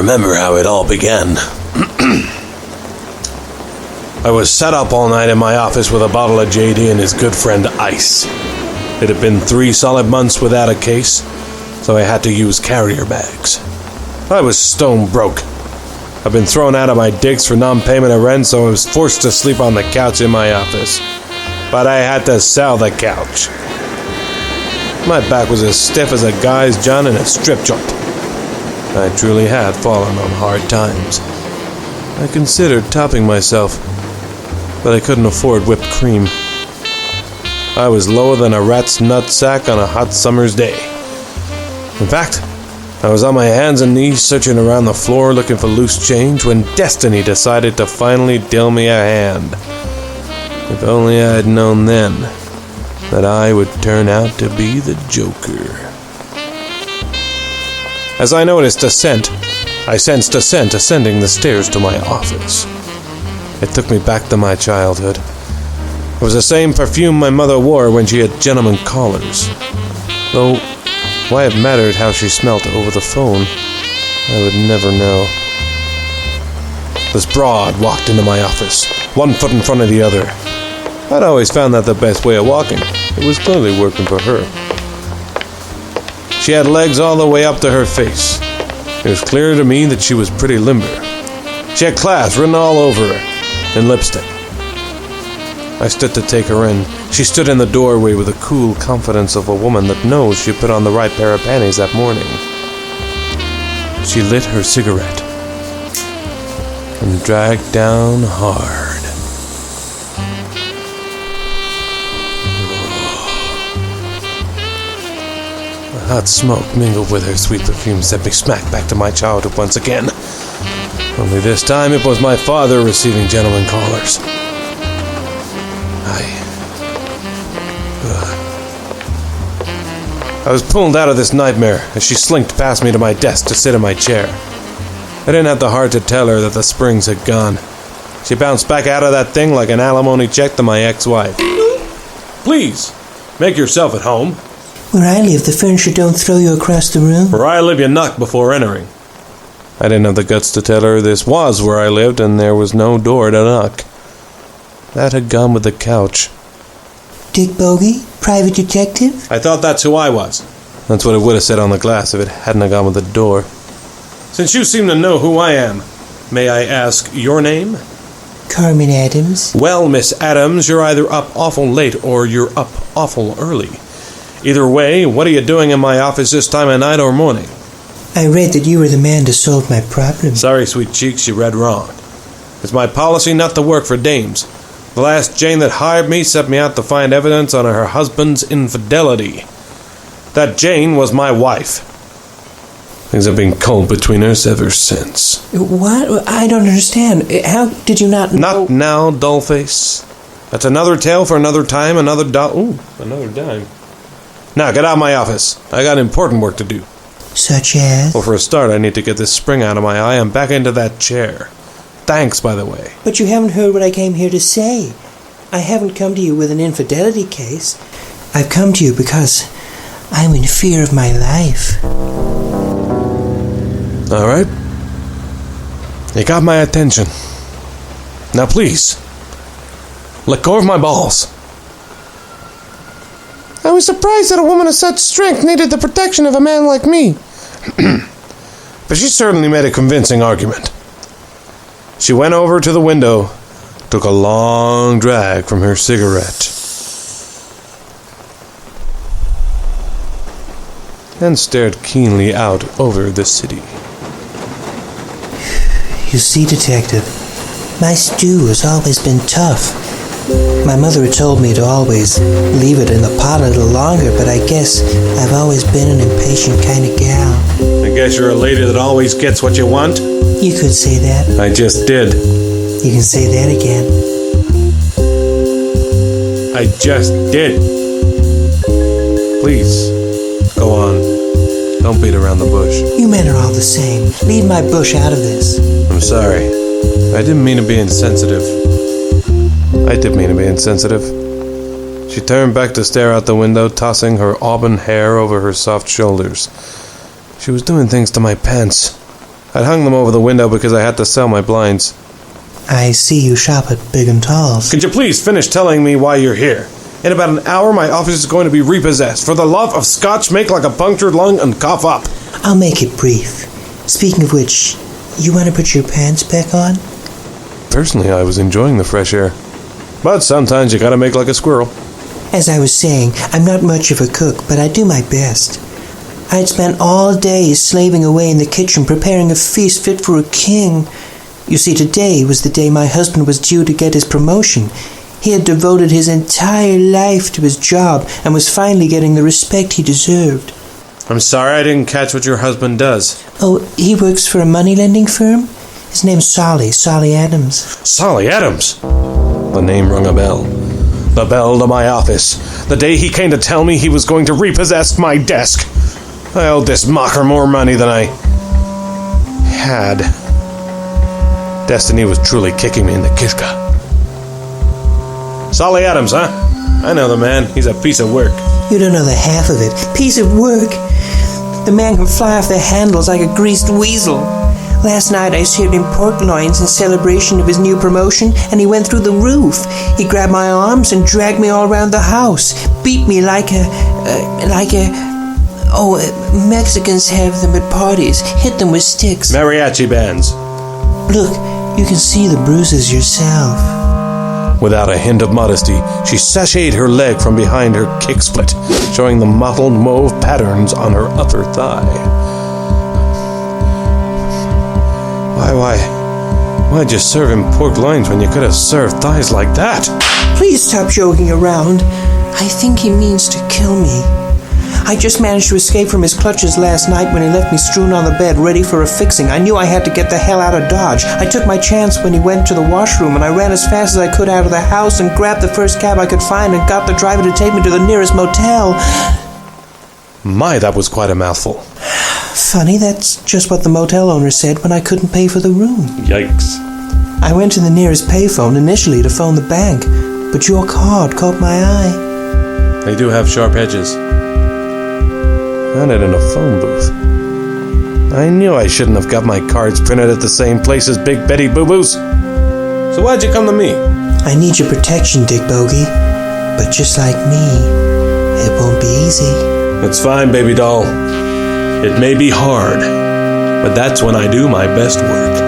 remember how it all began. I was sat up all night in my office with a bottle of JD and his good friend Ice. It had been 3 solid months without a case, so I had to use carrier bags. I was stone broke. I'd been thrown out of my digs for non-payment of rent, so I was forced to sleep on the couch in my office. But I had to sell the couch. My back was as stiff as a guy's john in a strip joint. I truly had fallen on hard times. I considered topping myself, but I couldn't afford whipped cream. I was lower than a rat's nutsack on a hot summer's day. In fact, I was on my hands and knees searching around the floor looking for loose change when destiny decided to finally deal me a hand. If only I had known then that I would turn out to be the Joker. As I noticed I sensed a scent ascending the stairs to my office. It took me back to my childhood. It was the same perfume my mother wore when she had gentlemen callers. Though, why it mattered how she smelt over the phone, I would never know. This broad walked into my office, 1 foot in front of the other. I'd always found that the best way of walking. It was clearly working for her. She had legs all the way up to her face. It was clear to me that she was pretty limber. She had class written all over her, in lipstick. I stood to take her in. She stood in the doorway with the cool confidence of a woman that knows she put on the right pair of panties that morning. She lit her cigarette and dragged down hard. The hot smoke mingled with her sweet perfume sent me smack back to my childhood once again. Only this time it was my father receiving gentlemen callers. I was pulled out of this nightmare as she slinked past me to my desk to sit in my chair. I didn't have the heart to tell her that the springs had gone. She bounced back out of that thing like an alimony check to my ex-wife. Please, make yourself at home. Where I live, the furniture don't throw you across the room. Where I live, you knock before entering. I didn't have the guts to tell her this was where I lived and there was no door to knock. That had gone with the couch. Dick Bogey? Private detective? I thought that's who I was. That's what it would have said on the glass if it hadn't gone with the door. Since you seem to know who I am, may I ask your name? Carmen Adams. Well, Miss Adams, you're either up awful late or you're up awful early. Either way, what are you doing in my office this time of night or morning? I read that you were the man to solve my problem. Sorry, sweet cheeks, you read wrong. It's my policy not to work for dames. The last Jane that hired me set me out to find evidence on her husband's infidelity. That Jane was my wife. Things have been cold between us ever since. What? I don't understand. How did you not know? Not now, dollface. That's another tale for another time, another dime. Now, get out of my office. I got important work to do. Such as? Well, for a start, I need to get this spring out of my eye and back into that chair. Thanks, by the way. But you haven't heard what I came here to say. I haven't come to you with an infidelity case. I've come to you because I'm in fear of my life. All right. You got my attention. Now, please, let go of my balls. I was surprised that a woman of such strength needed the protection of a man like me. But she certainly made a convincing argument. She went over to the window, took a long drag from her cigarette, and stared keenly out over the city. You see, Detective, my stew has always been tough. My mother had told me to always leave it in the pot a little longer, but I guess I've always been an impatient kind of gal. I guess you're a lady that always gets what you want? You could say that. I just did. You can say that again. I just did. Please, go on. Don't beat around the bush. You men are all the same. Leave my bush out of this. I'm sorry. I didn't mean to be insensitive. I did mean to be insensitive. She turned back to stare out the window, tossing her auburn hair over her soft shoulders. She was doing things to my pants. I'd hung them over the window because I had to sell my blinds. I see you shop at Big and Tall's. Could you please finish telling me why you're here? In about an hour, my office is going to be repossessed. For the love of Scotch, make like a punctured lung and cough up. I'll make it brief. Speaking of which, you want to put your pants back on? Personally, I was enjoying the fresh air. But sometimes you gotta make like a squirrel. As I was saying, I'm not much of a cook, but I do my best. I'd spent all day slaving away in the kitchen preparing a feast fit for a king. You see, today was the day my husband was due to get his promotion. He had devoted his entire life to his job and was finally getting the respect he deserved. I'm sorry I didn't catch what your husband does. Oh, he works for a money-lending firm? His name's Solly Adams. Solly Adams? The name rung a bell. The bell to my office. The day he came to tell me he was going to repossess my desk. I owed this mocker more money than I had. Destiny was truly kicking me in the kiska. Solly Adams, huh? I know the man. He's a piece of work. You don't know the half of it. Piece of work. The man can fly off the handles like a greased weasel. Last night I served him pork loins in celebration of his new promotion, and he went through the roof. He grabbed my arms and dragged me all around the house. Beat me Mexicans have them at parties. Hit them with sticks. Mariachi bands. Look, you can see the bruises yourself. Without a hint of modesty, she sashayed her leg from behind her kick split, showing the mottled mauve patterns on her upper thigh. Why'd you serve him pork loins when you could have served thighs like that? Please stop joking around. I think he means to kill me. I just managed to escape from his clutches last night when he left me strewn on the bed, ready for a fixing. I knew I had to get the hell out of Dodge. I took my chance when he went to the washroom, and I ran as fast as I could out of the house and grabbed the first cab I could find and got the driver to take me to the nearest motel. My, that was quite a mouthful. Funny, that's just what the motel owner said when I couldn't pay for the room. Yikes. I went to the nearest payphone initially to phone the bank, but your card caught my eye. They do have sharp edges. Found it in a phone booth. I knew I shouldn't have got my cards printed at the same place as Big Betty Boo Boos. So why'd you come to me? I need your protection, Dick Bogey. But just like me, it won't be easy. It's fine, baby doll. It may be hard, but that's when I do my best work.